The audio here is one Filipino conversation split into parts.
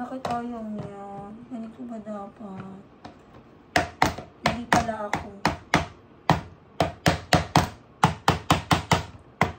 Bakit ayaw niya? Ganito ba dapat? Hindi pala ako.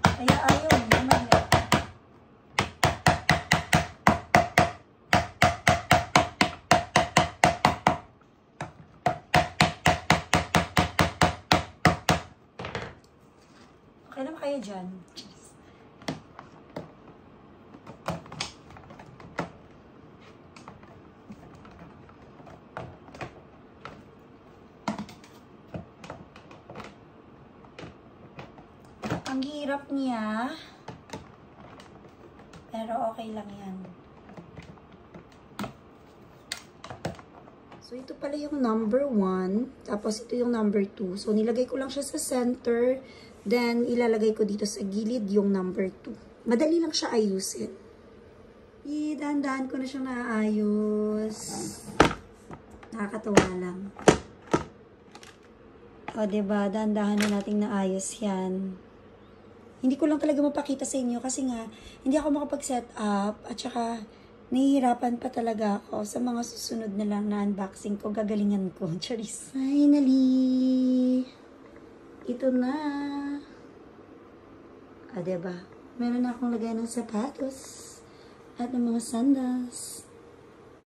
Kaya ayaw niya. Mali. Okay naman kayo dyan. Ang hirap niya. Pero okay lang yan. So, ito pala yung number 1. Tapos, ito yung number 2. So, nilagay ko lang siya sa center. Then, ilalagay ko dito sa gilid yung number 2. Madali lang siya ayusin. Dahan-dahan ko na siyang naayos. Nakakatawa lang. O, diba? Dahan-dahan na nating naayos yan. Hindi ko lang talaga mapakita sa inyo kasi nga, hindi ako makapag-set up at saka nahihirapan pa talaga ako sa mga susunod na lang na unboxing ko. Gagalingan ko. Charis. Finally! Ito na. Diba? Meron na akong lagay ng sapatos at ng mga sandals.